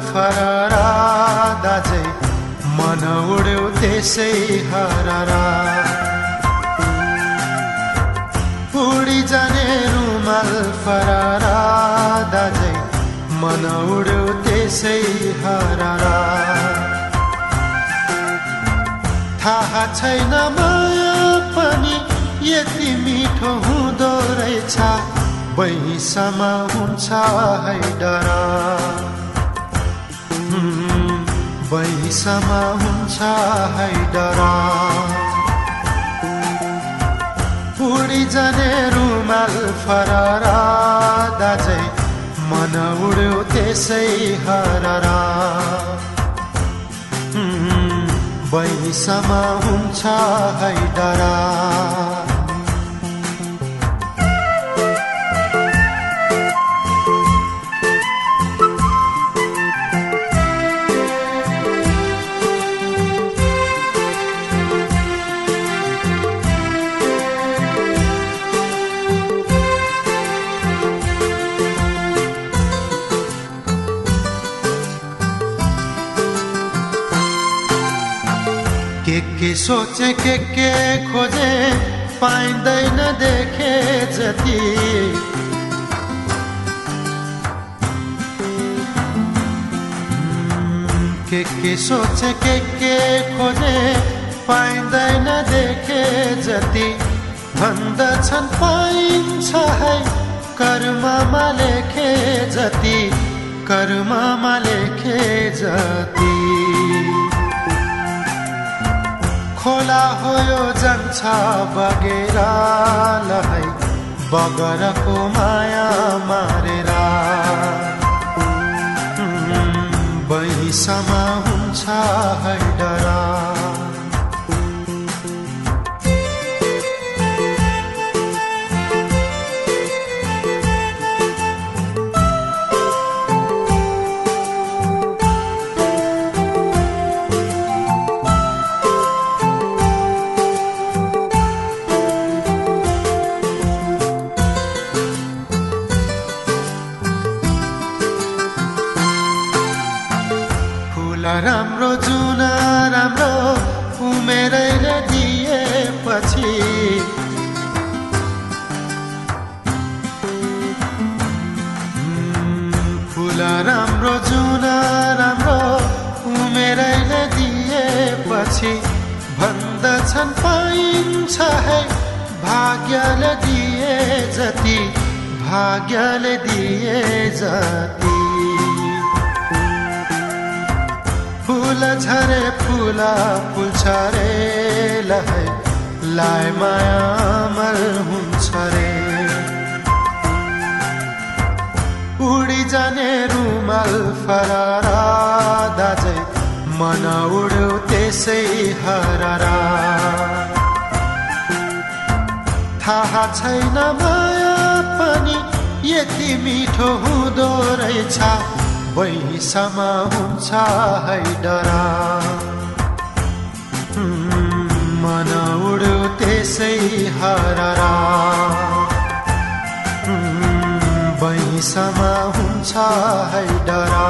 फरारा दाजै मन उड्यो त्यसै हरारा उडी जाने रुमाल फरारा दाजै मन उड्यो त्यसै हरारा थाहा छैन माया पनि यति मिठो हुँदो रहेछ वैसमा हुन्छ है डरा वैसमा हुन्छ है डरा उडी जाने रुमाल फरारा दाजै मन उड्यो त्यसै हरारा वैसमा हुन्छ है डरा के सोचे के खोजे पाइँदैन देखे जति के सोचे के खोजे पाइँदैन देखे जति भन्दछन् पाइन्छ है कर्ममा लेखे जति कर्ममा लेखे जति खोला हो यो जान्छ बगेर लहै बगरको माया मारेर वैसमा हुन्छ है डरा राम्रो जुन राम्रो उमेरैले दिएपछि फुल राम्रो जुन राम्रो उमेरैले दिएपछि भन्दछन् पाइन्छ है भाग्यले दिए जति भाग्यले दिए जति फूल झरे फूला फुल्छ रे लहै लाए माया अमर हुन्छ रे उडी जाने रुमाल फरारा दाजै मन उड्यो त्यसै हरारा थाहा छैन माया पनि यति मिठो हुँदो रहेछ वैसमा हुन्छ है डरा मन उड्यो त्यसै हरारा वैसमा हुन्छ है डरा